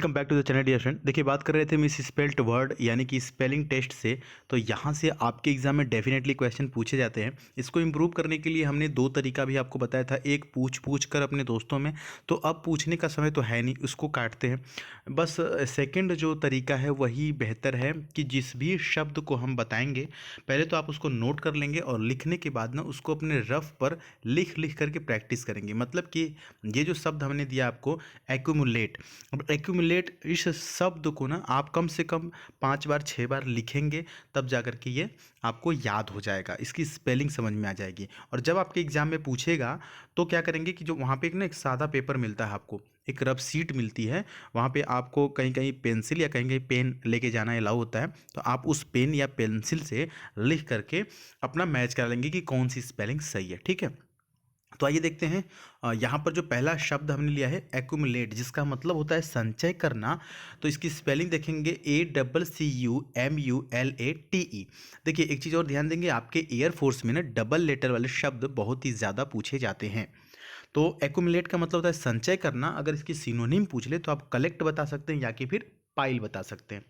Welcome back to the channel dear friend. देखिए, बात कर रहे थे मिस स्पेल्ट वर्ड यानी कि स्पेलिंग टेस्ट से। तो यहाँ से आपके एग्जाम में डेफिनेटली क्वेश्चन पूछे जाते हैं। इसको इम्प्रूव करने के लिए हमने दो तरीका भी आपको बताया था, एक पूछ कर अपने दोस्तों में। तो अब पूछने का समय तो है नहीं, उसको काटते हैं। बस सेकंड जो तरीका है वही बेहतर है कि जिस भी शब्द को हम बताएंगे पहले तो आप उसको नोट कर लेंगे और लिखने के बाद ना उसको अपने रफ पर लिख लिख करके प्रैक्टिस करेंगे। मतलब कि ये जो शब्द हमने दिया आपको, एक्यूमुलेट। अब एक्यूमुलेट इस शब्द को ना आप कम से कम 5 बार 6 बार लिखेंगे, तब जा कर के ये आपको याद हो जाएगा, इसकी स्पेलिंग समझ में आ जाएगी। और जब आपके एग्जाम में पूछेगा तो क्या करेंगे कि जो वहाँ पे एक सादा पेपर मिलता है, आपको एक रफ शीट मिलती है, वहाँ पे आपको कहीं कहीं पेंसिल या कहीं कहीं पेन लेके जाना अलाउ होता है। तो आप उस पेन या पेंसिल से लिख करके अपना मैच करा लेंगे कि कौन सी स्पेलिंग सही है। ठीक है, तो आइए देखते हैं। यहाँ पर जो पहला शब्द हमने लिया है एक्यूमुलेट, जिसका मतलब होता है संचय करना। तो इसकी स्पेलिंग देखेंगे ACCUMULATE। देखिए, एक चीज़ और ध्यान देंगे, आपके एयरफोर्स में ना डबल लेटर वाले शब्द बहुत ही ज़्यादा पूछे जाते हैं। तो एक्यूमुलेट का मतलब होता है संचय करना। अगर इसकी सिनोनिम पूछ ले तो आप कलेक्ट बता सकते हैं या कि फिर पाइल बता सकते हैं।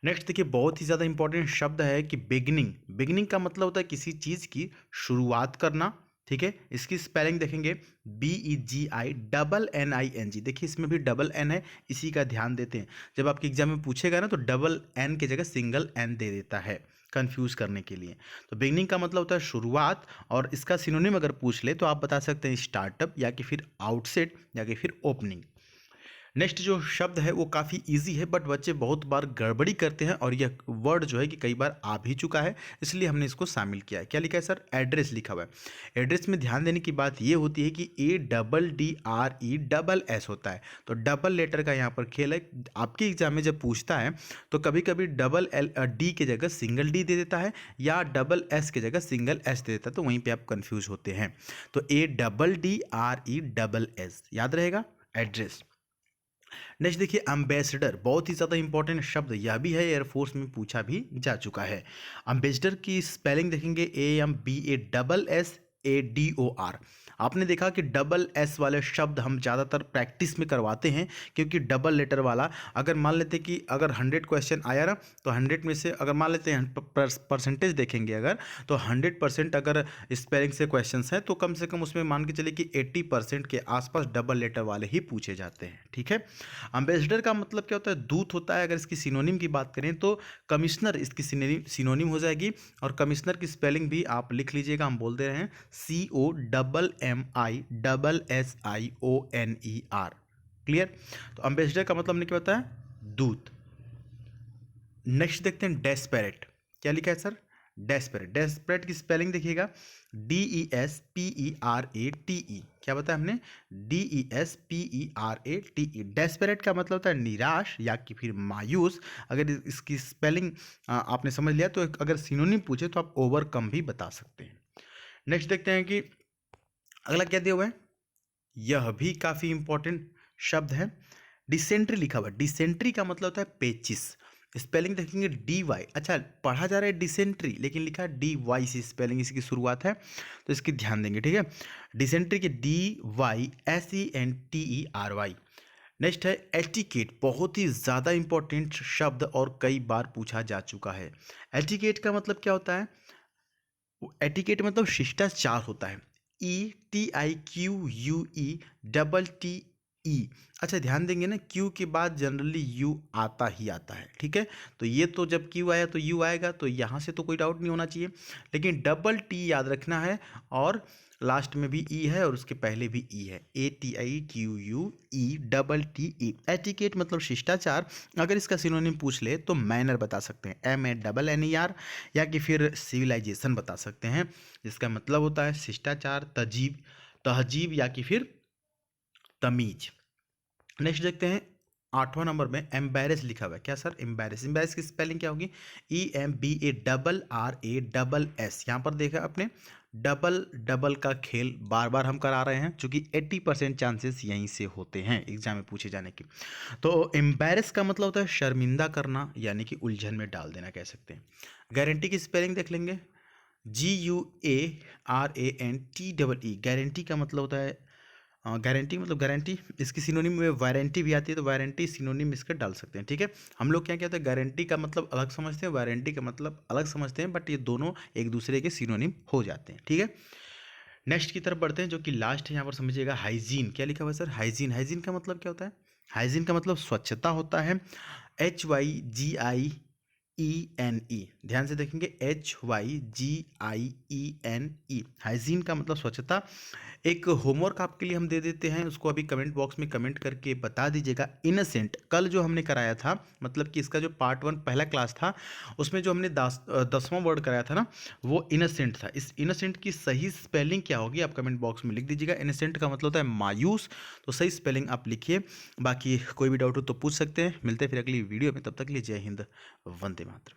नेक्स्ट देखिए, बहुत ही ज़्यादा इंपॉर्टेंट शब्द है कि बिगनिंग। बिगनिंग का मतलब होता है किसी चीज़ की शुरुआत करना। ठीक है, इसकी स्पेलिंग देखेंगे BEGINNING। देखिए, इसमें भी डबल एन है, इसी का ध्यान देते हैं। जब आपके एग्जाम में पूछेगा ना तो डबल एन की जगह सिंगल एन दे देता है कंफ्यूज करने के लिए। तो बिगनिंग का मतलब होता है शुरुआत, और इसका सिनोनिम अगर पूछ ले तो आप बता सकते हैं स्टार्टअप या कि फिर आउटसेट या कि फिर ओपनिंग। नेक्स्ट जो शब्द है वो काफ़ी इजी है, बट बच्चे बहुत बार गड़बड़ी करते हैं, और यह वर्ड जो है कि कई बार आ भी चुका है, इसलिए हमने इसको शामिल किया है। क्या लिखा है सर? एड्रेस लिखा हुआ है। एड्रेस में ध्यान देने की बात ये होती है कि ADDRESS होता है। तो डबल लेटर का यहाँ पर खेल है। आपके एग्जाम में जब पूछता है तो कभी कभी डबल एल डी की जगह सिंगल डी दे देता है, या डबल एस की जगह सिंगल एस दे देता है, तो वहीं पर आप कन्फ्यूज होते हैं। तो ADDRESS याद रहेगा, एड्रेस। नेक्स्ट देखिए, एम्बेसडर, बहुत ही ज़्यादा इंपॉर्टेंट शब्द यह भी है, एयरफोर्स में पूछा भी जा चुका है। एम्बेसडर की स्पेलिंग देखेंगे AMBASSADOR। आपने देखा कि डबल एस वाले शब्द हम ज़्यादातर प्रैक्टिस में करवाते हैं, क्योंकि डबल लेटर वाला, अगर मान लेते कि अगर 100 क्वेश्चन आया ना, तो 100 में से अगर मान लेते हैं परसेंटेज देखेंगे अगर, तो 100% अगर स्पेलिंग से क्वेश्चंस हैं तो कम से कम उसमें मान के चलिए कि 80% के आसपास डबल लेटर वाले ही पूछे जाते हैं। ठीक है, अम्बेसडर का मतलब क्या होता है? दूत होता है। अगर इसकी सिनोनिम की बात करें तो कमिश्नर इसकी सिनोनिम हो जाएगी, और कमिश्नर की स्पेलिंग भी आप लिख लीजिएगा, हम बोल दे रहे हैं COMMISSIONER। क्लियर? तो अम्बेसडर का मतलब हमने क्या होता है? दूत। नेक्स्ट देखते हैं, डेस्पेरेट। क्या लिखा है सर? डेस्पेरेट। डेस्पेरेट की स्पेलिंग देखिएगा DESPERATE। क्या बताया हमने? DESPERATE। डेस्पेरेट का मतलब होता है निराश या कि फिर मायूस। अगर इसकी स्पेलिंग आपने समझ लिया तो अगर सिनोनिम पूछे तो आप ओवरकम भी बता सकते हैं। नेक्स्ट देखते हैं कि अगला क्या दिया हुआ है। यह भी काफ़ी इंपॉर्टेंट शब्द है, डिसेंट्री लिखा हुआ है। डिसेंट्री का मतलब होता है पेचिस। स्पेलिंग देखेंगे DY। अच्छा, पढ़ा जा रहा है डिसेंट्री, लेकिन लिखा है DY से स्पेलिंग इसकी शुरुआत है, तो इसकी ध्यान देंगे। ठीक है, डिसेंट्री की DYSENTERY। नेक्स्ट है एटिकेट, बहुत ही ज़्यादा इंपॉर्टेंट शब्द और कई बार पूछा जा चुका है। एटिकेट का मतलब क्या होता है? एटिकेट मतलब शिष्टाचार होता है। ETIQUE अच्छा, ध्यान देंगे ना, क्यू के बाद जनरली यू आता ही आता है। ठीक है, तो ये तो जब क्यू आया तो यू आएगा, तो यहाँ से तो कोई डाउट नहीं होना चाहिए। लेकिन डबल टी याद रखना है, और लास्ट में भी ई है और उसके पहले भी ई है। ATIQUE एटिकेट मतलब शिष्टाचार। अगर इसका सिनोनिम पूछ ले तो मैनर बता सकते हैं, MANNER, या कि फिर सिविलाइजेशन बता सकते हैं, जिसका मतलब होता है शिष्टाचार, तहजीब या कि फिर तमीज। नेक्स्ट देखते हैं, 8वां नंबर में एम्बेरस लिखा हुआ है। क्या सर? एम्बेरस। एम्बेरस की स्पेलिंग क्या होगी? EMBARRASS। यहाँ पर देखा आपने, डबल डबल का खेल बार बार हम करा रहे हैं, क्योंकि 80% चांसेस यहीं से होते हैं एग्जाम में पूछे जाने के। तो एम्बेरस का मतलब होता है शर्मिंदा करना, यानी कि उलझन में डाल देना कह सकते हैं। गारंटी की स्पेलिंग देख लेंगे, GUARANTEE। गारंटी का मतलब होता है गारंटी मतलब गारंटी, इसकी सिनोनिम में वारंटी भी आती है, तो वारंटी सिनोनिम इसका डाल सकते हैं, ठीक है। हम लोग क्या कहते हैं, गारंटी का मतलब अलग समझते हैं, वारंटी का मतलब अलग समझते हैं, बट ये दोनों एक दूसरे के सिनोनिम हो जाते हैं, ठीक है। नेक्स्ट की तरफ बढ़ते हैं, जो कि लास्ट है यहाँ पर, समझिएगा हाइजीन। क्या लिखा हुआ है सर? हाइजीन। हाइजीन का मतलब क्या होता है? हाइजीन का मतलब स्वच्छता होता है। HYGIENE, ध्यान से देखेंगे, HYGIENE, हाइजीन का मतलब स्वच्छता। एक होमवर्क आपके लिए हम दे देते हैं, उसको अभी कमेंट बॉक्स में कमेंट करके बता दीजिएगा। इनसेंट कल जो हमने कराया था, मतलब कि इसका जो पार्ट 1 पहला क्लास था, उसमें जो हमने 10वां वर्ड कराया था ना, वो इनसेंट था। इस इनसेंट की सही स्पेलिंग क्या होगी, आप कमेंट बॉक्स में लिख दीजिएगा। इनसेंट का मतलब होता है मायूस, तो सही स्पेलिंग आप लिखिए। बाकी कोई भी डाउट हो तो पूछ सकते हैं। मिलते हैं फिर अगली वीडियो में, तब तक के लिए जय हिंद, वंदे मातरम।